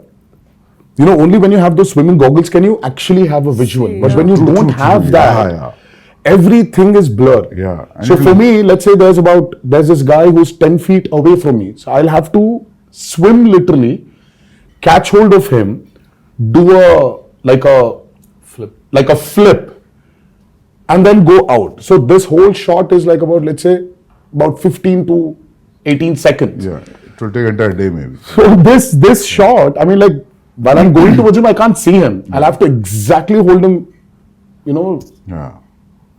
[SPEAKER 2] only when you have those swimming goggles can you actually have a visual.
[SPEAKER 5] See,
[SPEAKER 2] But when you
[SPEAKER 1] True,
[SPEAKER 2] don't
[SPEAKER 1] true,
[SPEAKER 2] have
[SPEAKER 1] true.
[SPEAKER 2] that,
[SPEAKER 1] Yeah.
[SPEAKER 2] everything is blur.
[SPEAKER 1] Yeah. And
[SPEAKER 2] So
[SPEAKER 1] it
[SPEAKER 2] for
[SPEAKER 1] will-
[SPEAKER 2] me, let's say there's this guy who's 10 feet away from me. So I'll have to swim literally, catch hold of him, do a flip, and then go out. So this whole shot is like let's say about 15 to 18 seconds.
[SPEAKER 1] Yeah. It will take entire day maybe.
[SPEAKER 2] So this shot, I mean, like while I'm going towards him, I can't see him. I'll have to exactly hold him,
[SPEAKER 1] Yeah.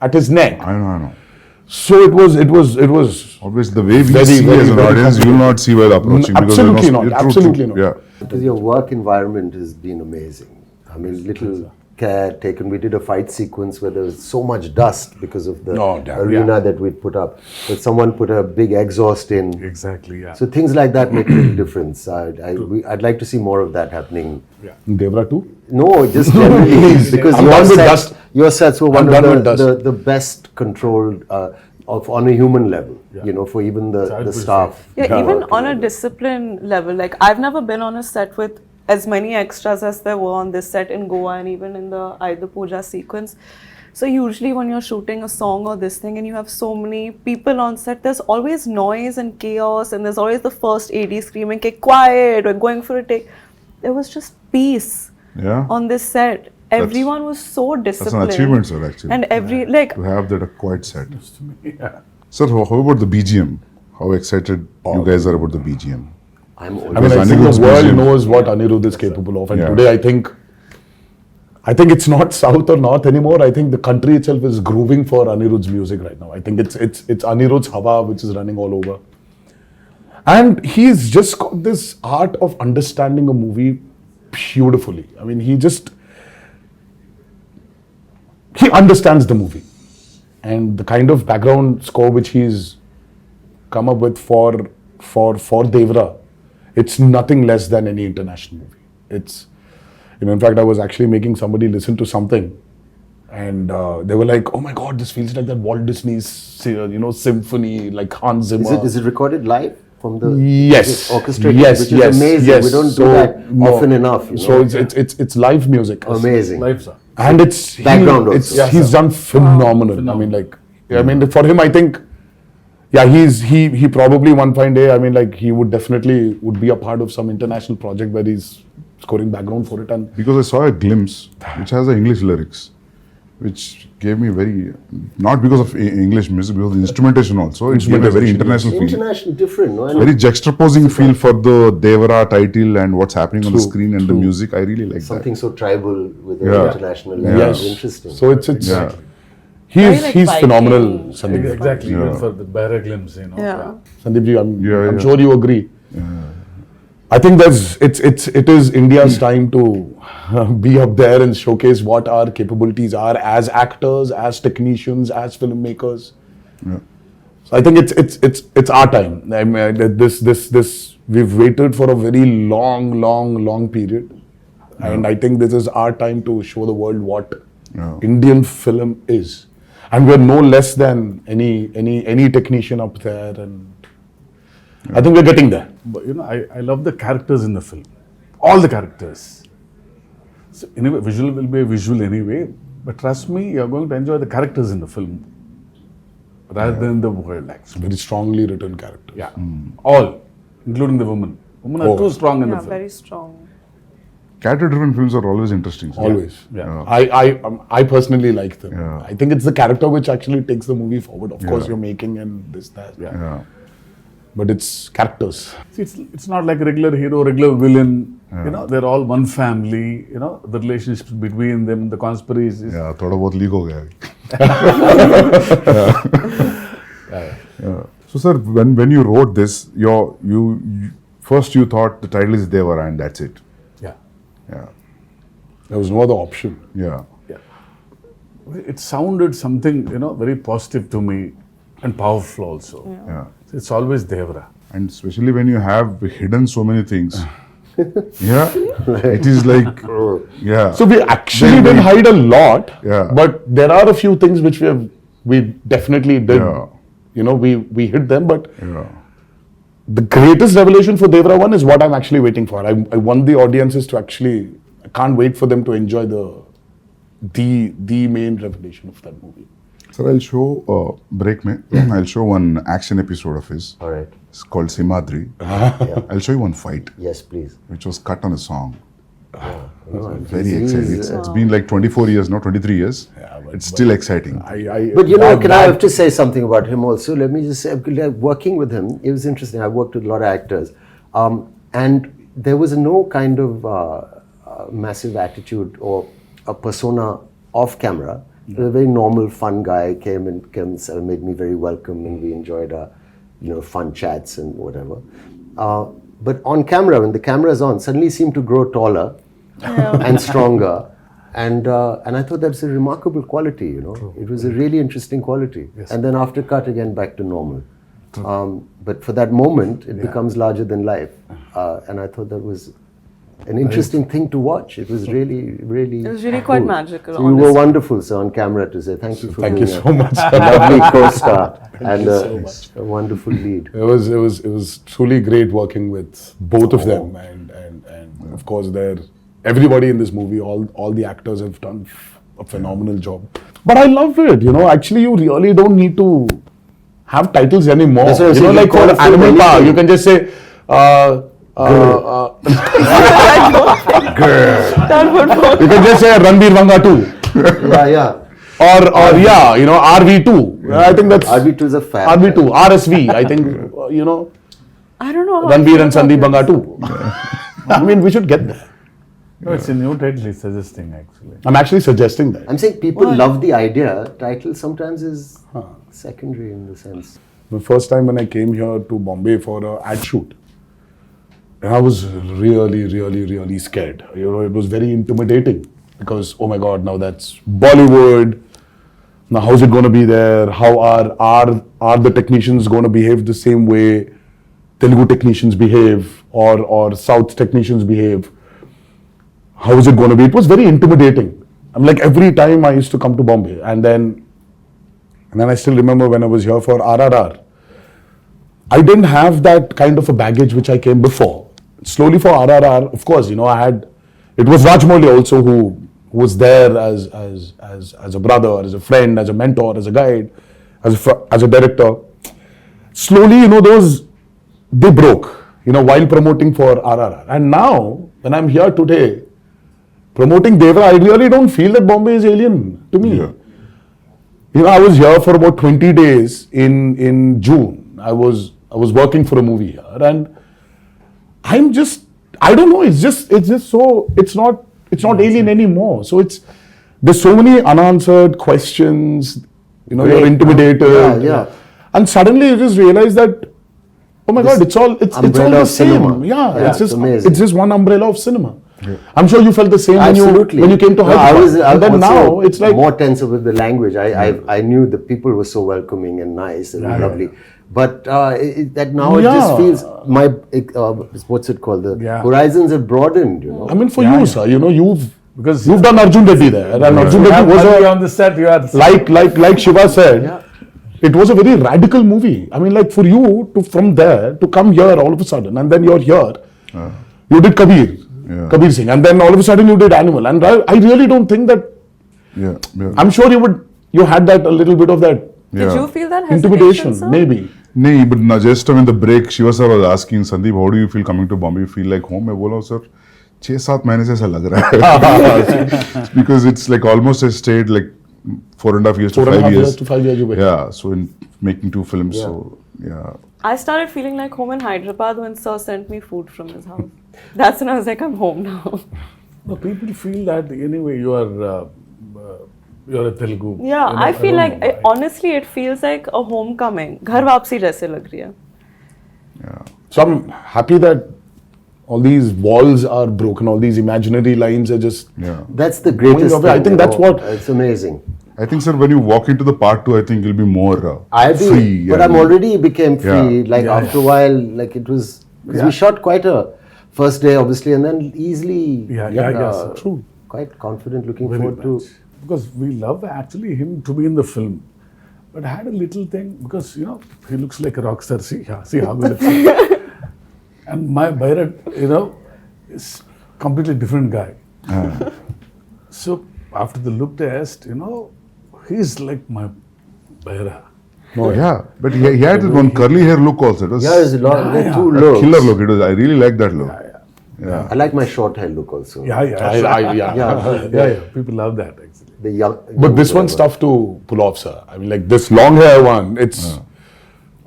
[SPEAKER 2] at his neck.
[SPEAKER 1] I know.
[SPEAKER 2] So it was.
[SPEAKER 1] Obviously, the way we
[SPEAKER 2] Very,
[SPEAKER 1] see
[SPEAKER 2] very,
[SPEAKER 1] as an
[SPEAKER 2] very
[SPEAKER 1] audience, you will not see while approaching. because
[SPEAKER 2] Absolutely
[SPEAKER 1] there's
[SPEAKER 2] not,
[SPEAKER 1] true,
[SPEAKER 2] absolutely
[SPEAKER 1] true.
[SPEAKER 2] not.
[SPEAKER 1] Yeah.
[SPEAKER 4] Because your work environment has been amazing. I mean, little care taken. We did a fight sequence where there was so much dust because of the
[SPEAKER 2] Oh, damn.
[SPEAKER 4] arena that we'd put up. But someone put a big exhaust in.
[SPEAKER 3] Exactly, yeah.
[SPEAKER 4] So things like that make a little difference. I'd like to see more of that happening.
[SPEAKER 2] Devara too.
[SPEAKER 4] No, just generally because
[SPEAKER 2] I'm done with dust.
[SPEAKER 4] your sets were one
[SPEAKER 2] I'm done
[SPEAKER 4] of
[SPEAKER 2] with dust.
[SPEAKER 4] the best controlled on a human level. For even the
[SPEAKER 3] would
[SPEAKER 4] staff.
[SPEAKER 5] Yeah, even on a discipline level, like I've never been on a set with as many extras as there were on this set in Goa and even in the Aida Puja sequence. So usually when you're shooting a song or this thing and you have so many people on set, there's always noise and chaos, and there's always the first AD screaming, "Okay, quiet, we're going for a take." There was just peace
[SPEAKER 1] Yeah.
[SPEAKER 5] on this set. Everyone was so
[SPEAKER 1] That's
[SPEAKER 5] disciplined.
[SPEAKER 1] an achievement, sir, actually.
[SPEAKER 5] And
[SPEAKER 1] to have that a quiet set.
[SPEAKER 3] Yeah.
[SPEAKER 1] Sir, how about the BGM? How excited you guys are about the BGM?
[SPEAKER 4] I'm
[SPEAKER 2] I mean,
[SPEAKER 1] Because
[SPEAKER 2] I think
[SPEAKER 1] Anirudh's
[SPEAKER 2] the world
[SPEAKER 1] museum-
[SPEAKER 2] knows what Anirudh is capable of, and
[SPEAKER 1] Yeah.
[SPEAKER 2] today I think it's not south or north anymore. I think the country itself is grooving for Anirudh's music right now. I think it's Anirudh's Hava which is running all over, and he's just got this art of understanding a movie beautifully. I mean, he understands the movie. and the kind of background score which he's come up with for Devara, it's nothing less than any international movie. It's, in fact, I was actually making somebody listen to something, and they were like, "Oh my God, this feels like that Walt Disney's, symphony, like Hans Zimmer."
[SPEAKER 4] Is it recorded live from the
[SPEAKER 2] Yes.
[SPEAKER 4] orchestrated?
[SPEAKER 2] Yes,
[SPEAKER 4] which
[SPEAKER 2] yes,
[SPEAKER 4] is amazing.
[SPEAKER 2] yes.
[SPEAKER 4] We don't
[SPEAKER 2] So,
[SPEAKER 4] do that
[SPEAKER 2] no.
[SPEAKER 4] often enough.
[SPEAKER 2] So it's live music.
[SPEAKER 4] amazing.
[SPEAKER 3] Live, sir.
[SPEAKER 2] And it's
[SPEAKER 4] Background also.
[SPEAKER 2] he's done phenomenal. I mean, for him, I think, he probably one fine day, he would definitely be a part of some international project where he's scoring background for it. And
[SPEAKER 1] Because I saw a glimpse which has the English lyrics, which gave me very, not because of English music, because of the instrumentation also. It gave a very international feel.
[SPEAKER 4] International, different, no? And
[SPEAKER 1] Very juxtaposing feel for the Devara title and what's happening on the screen and the music. I really like
[SPEAKER 4] something
[SPEAKER 1] that.
[SPEAKER 4] so tribal with an
[SPEAKER 1] Yeah.
[SPEAKER 4] international
[SPEAKER 1] Yeah.
[SPEAKER 4] language.
[SPEAKER 2] yes,
[SPEAKER 4] Interesting.
[SPEAKER 2] so it's
[SPEAKER 1] Yeah.
[SPEAKER 5] Very like
[SPEAKER 2] he's
[SPEAKER 5] Viking.
[SPEAKER 2] phenomenal, Sandeep.
[SPEAKER 3] Exactly,
[SPEAKER 1] Yeah.
[SPEAKER 3] even for the Barra glimpse,
[SPEAKER 5] Yeah.
[SPEAKER 2] Sandeep ji, I'm
[SPEAKER 1] Yeah.
[SPEAKER 2] sure you agree. I think it is India's time to be up there and showcase what our capabilities are as actors, as technicians, as filmmakers.
[SPEAKER 1] Yeah.
[SPEAKER 2] So I think it's our time. I mean, this we've waited for a very long period, and I think this is our time to show the world what Indian film is, and we're no less than any technician up there, and I think we're getting there.
[SPEAKER 3] But I love the characters in the film. All the characters. So anyway, visual will be a visual anyway. But trust me, you're going to enjoy the characters in the film rather than the world, actually.
[SPEAKER 2] Very strongly written character.
[SPEAKER 3] Yeah. All, including the women. Women are too strong in the
[SPEAKER 5] Yeah,
[SPEAKER 3] film.
[SPEAKER 5] very strong.
[SPEAKER 1] Character-driven films are always interesting. So
[SPEAKER 2] Always.
[SPEAKER 3] Yeah.
[SPEAKER 2] I personally like them.
[SPEAKER 1] Yeah.
[SPEAKER 2] I think it's the character which actually takes the movie forward. Of course,
[SPEAKER 1] Yeah.
[SPEAKER 2] you're making and this, that.
[SPEAKER 1] Yeah.
[SPEAKER 2] But it's characters.
[SPEAKER 3] See, it's not like regular hero, regular villain. They're all one family. The relationships between them, the conspiracies.
[SPEAKER 1] Yeah, थोड़ा बहुत leak हो गया अभी. So sir, when you wrote this, you first you thought the title is Devara and that's it.
[SPEAKER 3] Yeah.
[SPEAKER 1] Yeah.
[SPEAKER 2] There was no other option.
[SPEAKER 1] Yeah.
[SPEAKER 3] It sounded something, very positive to me and powerful also.
[SPEAKER 1] Yeah.
[SPEAKER 3] It's always Devara.
[SPEAKER 1] And especially when you have hidden so many things. Yeah. It is like, yeah.
[SPEAKER 2] So we actually didn't hide a lot.
[SPEAKER 1] Yeah.
[SPEAKER 2] But there are a few things which we definitely did.
[SPEAKER 1] Yeah.
[SPEAKER 2] We hit them. But
[SPEAKER 1] Yeah.
[SPEAKER 2] the greatest revelation for Devara 1 is what I'm actually waiting for. I want the audiences to actually, I can't wait for them to enjoy the main revelation of that movie.
[SPEAKER 1] Sir, I'll show break mein. I'll show one action episode of his.
[SPEAKER 4] All right.
[SPEAKER 1] It's called Simadri. I'll show you one fight
[SPEAKER 4] Yes, please.
[SPEAKER 1] which was cut on a song.
[SPEAKER 4] No,
[SPEAKER 1] Very
[SPEAKER 4] he's-
[SPEAKER 1] exciting. It's been like 24 years, not 23 years. It's still exciting.
[SPEAKER 4] But can I have to say something about him also? Let me just say, working with him, it was interesting. I worked with a lot of actors, and there was no kind of massive attitude or a persona off camera. He was a very normal, fun guy. Came and made me very welcome, and we enjoyed fun chats and whatever. But on camera, when the camera is on, suddenly he seemed to grow taller and stronger. And I thought that's a remarkable quality, It was a really interesting quality.
[SPEAKER 3] Yes.
[SPEAKER 4] And then after cut, again, back to normal. But for that moment, it becomes larger than life. And I thought that was an interesting thing to watch. It was really, really
[SPEAKER 5] It was really quite
[SPEAKER 4] cool.
[SPEAKER 5] magical,
[SPEAKER 4] So you were
[SPEAKER 5] honestly.
[SPEAKER 4] wonderful, sir, on camera to say thank you for
[SPEAKER 2] Thank
[SPEAKER 4] being
[SPEAKER 2] you so much.
[SPEAKER 4] a lovely co-star and
[SPEAKER 2] you so much.
[SPEAKER 4] a wonderful lead.
[SPEAKER 2] It was truly great working with both of them, and of course everybody in this movie, all the actors have done a phenomenal job. But I love it, Actually, you really don't need to have titles anymore.
[SPEAKER 4] That's what I'm saying,
[SPEAKER 2] Like
[SPEAKER 4] you call
[SPEAKER 2] for
[SPEAKER 4] a film
[SPEAKER 2] Animal Power,
[SPEAKER 4] anything.
[SPEAKER 2] you can just say.
[SPEAKER 5] That would work.
[SPEAKER 2] You can just say Ranbir Vanga 2.
[SPEAKER 4] Yeah.
[SPEAKER 2] Or RV2. I think that's
[SPEAKER 4] RV2 is a fab.
[SPEAKER 2] RV2, RSV. I think
[SPEAKER 5] I don't know. How I
[SPEAKER 2] Ranbir
[SPEAKER 5] feel
[SPEAKER 2] and
[SPEAKER 5] about
[SPEAKER 2] Sandeep
[SPEAKER 5] this.
[SPEAKER 2] Banga 2. I mean, we should get there.
[SPEAKER 3] No, it's a new title he's suggesting, actually.
[SPEAKER 2] I'm actually suggesting that.
[SPEAKER 4] I'm saying people love the idea. Title sometimes is secondary in the sense.
[SPEAKER 2] The first time when I came here to Bombay for an ad shoot, and I was really scared. It was very intimidating because, oh my God, now that's Bollywood. Now, how's it going to be there? How are the technicians going to behave the same way Telugu technicians behave or South technicians behave? How is it going to be? It was very intimidating. I'm like, every time I used to come to Bombay, and then I still remember when I was here for RRR, I didn't have that kind of a baggage which I came before. Slowly for RRR, of course, it was Rajmouli also who was there as a brother, as a friend, as a mentor, as a guide, as a director. Slowly, they broke, while promoting for RRR. And now, when I'm here today, promoting Devara, I really don't feel that Bombay is alien to me.
[SPEAKER 1] Yeah.
[SPEAKER 2] I was here for about 20 days in June. I was working for a movie here, and I don't know, it's just so, it's not alien anymore. So there's so many unanswered questions, you're intimidated.
[SPEAKER 4] Yeah.
[SPEAKER 2] And suddenly you just realize that, oh my God, it's all
[SPEAKER 4] umbrella
[SPEAKER 2] the
[SPEAKER 4] of
[SPEAKER 2] same.
[SPEAKER 4] cinema.
[SPEAKER 2] Yeah,
[SPEAKER 4] It's amazing.
[SPEAKER 2] it's just one umbrella of cinema. Yeah. I'm sure you felt the same
[SPEAKER 4] Absolutely.
[SPEAKER 2] when you came to
[SPEAKER 4] No,
[SPEAKER 2] Hyderabad.
[SPEAKER 4] I
[SPEAKER 2] And then
[SPEAKER 4] also
[SPEAKER 2] now it's like
[SPEAKER 4] more tense with the language. I knew the people were so welcoming and nice and lovely. But that now it just feels what's it called? The
[SPEAKER 3] Yeah.
[SPEAKER 4] horizons have broadened.
[SPEAKER 2] I mean, for you, sir, you've
[SPEAKER 3] Because
[SPEAKER 2] done Arjun Reddy there, and Arjun
[SPEAKER 3] you
[SPEAKER 2] Reddy
[SPEAKER 3] have
[SPEAKER 2] was
[SPEAKER 3] money on the set, you are
[SPEAKER 2] like Shiva said, it was a very radical movie. I mean, like for you from there to come here all of a sudden, and then you're here, you did Kabir Singh, and then all of a sudden you did Animal, and I really don't think that.
[SPEAKER 1] Yeah.
[SPEAKER 2] I'm sure you had that a little bit of that
[SPEAKER 5] Did you feel that hesitation,
[SPEAKER 2] intimidation,
[SPEAKER 5] sir?
[SPEAKER 2] maybe.
[SPEAKER 1] No, but just in the break, Shiva sir was asking Sandeep, how do you feel coming to Bombay? You feel like home? I बोला sir, 6-7 महीने से ऐसा लग रहा है. Because it's like almost I stayed like 4.5 years to 5 years.
[SPEAKER 2] to 5 years away.
[SPEAKER 1] Yeah, so in making 2 films, so yeah.
[SPEAKER 5] I started feeling like home in Hyderabad when Sir sent me food from his house. That's when I was like, I'm home now.
[SPEAKER 3] No, people feel that anyway you're a Telugu.
[SPEAKER 5] Yeah, I feel
[SPEAKER 3] don't
[SPEAKER 5] like,
[SPEAKER 3] know why.
[SPEAKER 5] honestly, it feels like a homecoming. घर वापसी जैसे लग रही है.
[SPEAKER 2] So I'm happy that all these walls are broken, all these imaginary lines are just.
[SPEAKER 1] Yeah.
[SPEAKER 4] That's the greatest
[SPEAKER 2] Going away.
[SPEAKER 4] thing.
[SPEAKER 2] I think that's what-
[SPEAKER 4] It's amazing.
[SPEAKER 1] I think, sir, when you walk into the part 2, I think you'll be more free.
[SPEAKER 4] But I'm already became free.
[SPEAKER 1] Yeah.
[SPEAKER 4] Like after a while, like it was, because we shot quite a first day, obviously, and then easily.
[SPEAKER 3] Yeah,
[SPEAKER 2] True.
[SPEAKER 4] Quite confident, looking
[SPEAKER 3] Very
[SPEAKER 4] forward
[SPEAKER 3] much. Because we love actually him to be in the film. But I had a little thing because he looks like a rock star. See how he looks. And my Bhairad, is completely different guy. So after the look test, he's like my Bhairad.
[SPEAKER 1] Oh, yeah, but he had one curly hair look also. It was
[SPEAKER 4] Yeah, there's a lot. There are two
[SPEAKER 1] a
[SPEAKER 4] looks.
[SPEAKER 1] killer look. It was. I really like that look. Yeah.
[SPEAKER 4] I like my short hair look also.
[SPEAKER 3] Yeah. People love that actually.
[SPEAKER 4] The young.
[SPEAKER 2] But this one's tough to pull off, sir. I mean, like this long hair one, it's.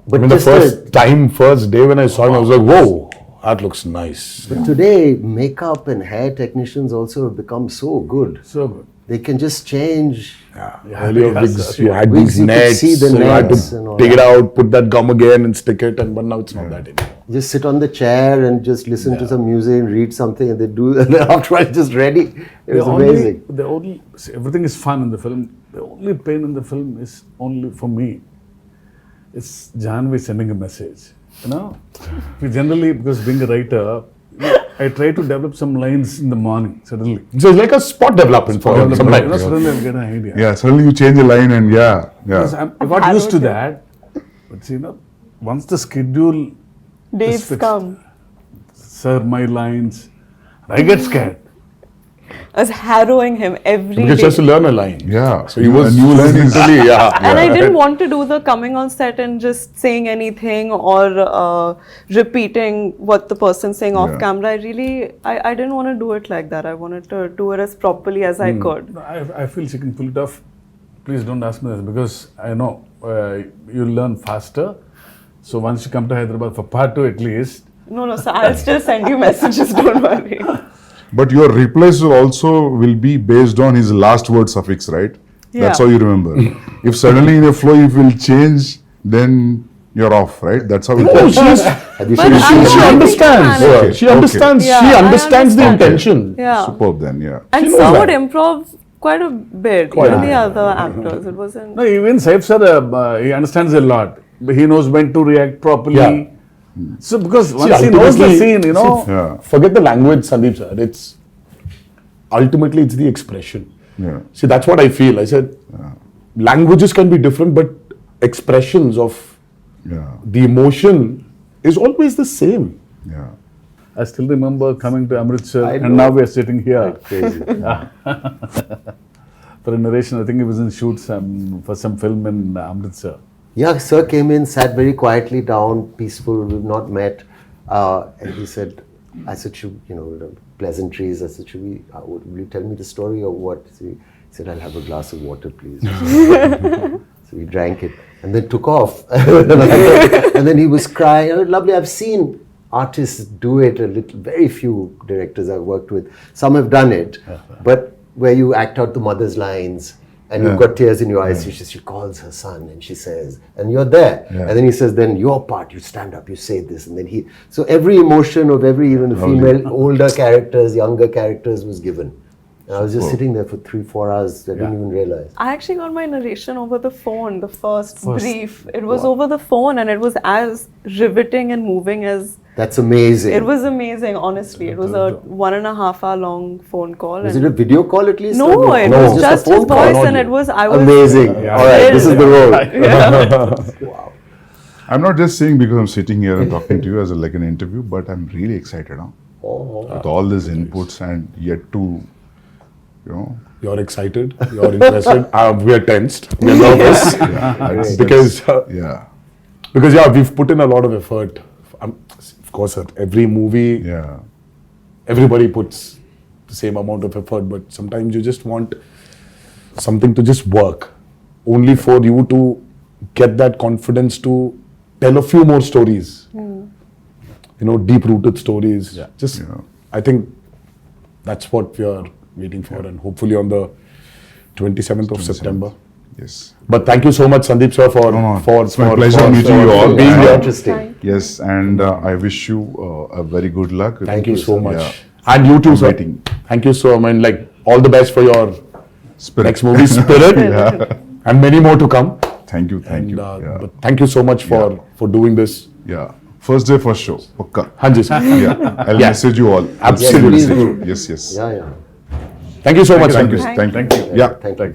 [SPEAKER 4] But
[SPEAKER 2] I mean, the
[SPEAKER 4] just
[SPEAKER 2] first day when I saw him, I was like, whoa, that looks nice.
[SPEAKER 4] But today, makeup and hair technicians also have become so good.
[SPEAKER 3] So good.
[SPEAKER 4] They can just change.
[SPEAKER 2] Earlier wigs, you had
[SPEAKER 4] Wigs,
[SPEAKER 2] these
[SPEAKER 4] you could
[SPEAKER 2] nets,
[SPEAKER 4] see the
[SPEAKER 2] so you had
[SPEAKER 4] nets and
[SPEAKER 2] to
[SPEAKER 4] all
[SPEAKER 2] take it
[SPEAKER 4] that.
[SPEAKER 2] out, put that gum again and stick it, but now it's not that anymore.
[SPEAKER 4] Just sit on the chair and just listen to some music and read something, and they do. And then after it's just ready. It was amazing.
[SPEAKER 3] Everything is fun in the film. The only pain in the film is only for me. It's Janhvi sending a message. We generally, because being a writer, I try to develop some lines in the morning suddenly.
[SPEAKER 2] So it's like a spot development for him sometimes.
[SPEAKER 3] Suddenly I get an idea.
[SPEAKER 1] Yeah, suddenly you change a line and
[SPEAKER 3] Because I'm got used to that. But once the schedule
[SPEAKER 5] Dates
[SPEAKER 3] fixed.
[SPEAKER 5] come.
[SPEAKER 3] Sir, my lines, I get scared.
[SPEAKER 5] I was harrowing him every
[SPEAKER 2] Because
[SPEAKER 5] day.
[SPEAKER 2] just to learn a line.
[SPEAKER 1] Yeah.
[SPEAKER 2] So he was
[SPEAKER 1] a new line is
[SPEAKER 2] literally,
[SPEAKER 5] And I didn't want to do the coming on set and just saying anything or repeating what the person's saying off
[SPEAKER 1] Yeah.
[SPEAKER 5] camera. I didn't want to do it like that. I wanted to do it as properly as I could.
[SPEAKER 3] I feel she can pull it off. Please don't ask me this because I know you'll learn faster. So once you come to Hyderabad for part 2 at least.
[SPEAKER 5] No, so I'll still send you messages, don't worry.
[SPEAKER 1] But your replies also will be based on his last word suffix, right? That's
[SPEAKER 5] Yeah.
[SPEAKER 1] how you remember. If suddenly in a flow if will change, then you're off, right? That's how it
[SPEAKER 2] No,
[SPEAKER 1] works.
[SPEAKER 4] Have you
[SPEAKER 5] But
[SPEAKER 4] seen
[SPEAKER 5] I
[SPEAKER 4] the
[SPEAKER 5] know
[SPEAKER 2] she
[SPEAKER 5] I
[SPEAKER 2] understands.
[SPEAKER 5] think
[SPEAKER 1] Okay,
[SPEAKER 2] She understands.
[SPEAKER 5] Yeah,
[SPEAKER 2] She
[SPEAKER 5] I
[SPEAKER 2] understands the
[SPEAKER 5] understand.
[SPEAKER 2] intention.
[SPEAKER 5] Yeah.
[SPEAKER 1] Superb then, yeah.
[SPEAKER 5] And
[SPEAKER 2] knows
[SPEAKER 5] Sir
[SPEAKER 2] that.
[SPEAKER 5] would improv quite a bit.
[SPEAKER 2] Quite
[SPEAKER 5] Even
[SPEAKER 2] a
[SPEAKER 5] the
[SPEAKER 2] bit.
[SPEAKER 5] other actors, it wasn't.
[SPEAKER 3] No, even Saif sir, he understands a lot. He knows when to react properly.
[SPEAKER 2] Yeah.
[SPEAKER 3] So because
[SPEAKER 2] See,
[SPEAKER 3] once he knows the
[SPEAKER 2] ultimately-
[SPEAKER 3] scene, you know.
[SPEAKER 1] Yeah.
[SPEAKER 2] Forget the language, Sandeep sir. It's ultimately it's the expression.
[SPEAKER 1] Yeah.
[SPEAKER 2] See, that's what I feel. I said languages can be different, but expressions of
[SPEAKER 1] Yeah.
[SPEAKER 2] the emotion is always the same.
[SPEAKER 1] Yeah.
[SPEAKER 3] I still remember coming to Amritsar,
[SPEAKER 4] I
[SPEAKER 3] and
[SPEAKER 4] know.
[SPEAKER 3] now we are sitting here
[SPEAKER 4] Crazy.
[SPEAKER 3] for a narration. I think it was in shoot for some film in Amritsar.
[SPEAKER 4] Yeah, sir came in, sat very quietly down, peaceful. We've not met, and he said, "I said, pleasantries. I said, will you tell me the story or what?" So he said, "I'll have a glass of water, please." So we drank it and then took off. And then he was crying. "Oh, lovely. I've seen artists do it a little. Very few directors I've worked with. Some have done it, but where you act out the mother's lines." And you've got tears in your eyes. She calls her son and she says, and you're there.
[SPEAKER 1] Yeah.
[SPEAKER 4] And then he says, then your part, you stand up, you say this. And then so every emotion of every, even the female, older characters, younger characters was given. And I was just sitting there for 3-4 hours. I didn't even realize.
[SPEAKER 5] I actually got my narration over the phone, the first brief. It was over the phone and it was as riveting and moving as.
[SPEAKER 4] That's amazing.
[SPEAKER 5] It was amazing, honestly. It was a 1.5 hour long phone call.
[SPEAKER 4] Was
[SPEAKER 5] and
[SPEAKER 4] it a video call at least?
[SPEAKER 5] no,
[SPEAKER 4] or
[SPEAKER 5] it
[SPEAKER 4] no?
[SPEAKER 5] was just
[SPEAKER 4] a
[SPEAKER 5] his
[SPEAKER 4] phone call?
[SPEAKER 5] voice and it was, I was.
[SPEAKER 4] Amazing. All right, this is the role. Wow.
[SPEAKER 1] I'm not just saying because I'm sitting here and talking to you as like an interview, but I'm really excited now. With all these inputs and yet to,
[SPEAKER 2] You're excited. You're interested. We are tensed. We are nervous because we've put in a lot of effort. Of course, at every movie, everybody puts the same amount of effort, but sometimes you just want something to just work, only for you to get that confidence to tell a few more stories. Deep-rooted stories. I think that's what we are waiting for, and hopefully on the 27th of September.
[SPEAKER 1] Yes.
[SPEAKER 2] But thank you so much, Sandeep sir, for
[SPEAKER 1] It's my pleasure meeting you all.
[SPEAKER 2] being
[SPEAKER 1] And-
[SPEAKER 2] here.
[SPEAKER 4] Interesting.
[SPEAKER 1] Yes, and I wish you a very good luck.
[SPEAKER 2] Thank you so much.
[SPEAKER 1] Yeah.
[SPEAKER 2] And you too,
[SPEAKER 1] I'm
[SPEAKER 2] sir.
[SPEAKER 1] waiting.
[SPEAKER 2] Thank you so much. All the best for your
[SPEAKER 1] Spirit.
[SPEAKER 2] next movie, Spirit, and many more to come.
[SPEAKER 1] Thank you. Thank
[SPEAKER 2] And,
[SPEAKER 1] you.
[SPEAKER 2] but thank you so much for doing this.
[SPEAKER 1] Yeah. First day, first show. Pakka.
[SPEAKER 2] Hanji sir.
[SPEAKER 1] Yeah. I'll message you all.
[SPEAKER 2] Absolutely.
[SPEAKER 4] Yes, please do.
[SPEAKER 1] Yes, yes.
[SPEAKER 4] Yeah.
[SPEAKER 2] Thank you so much,
[SPEAKER 1] Thank you.
[SPEAKER 2] Sandeep.
[SPEAKER 1] Thank you.
[SPEAKER 5] Thank you.
[SPEAKER 1] Yeah.
[SPEAKER 4] Thank you.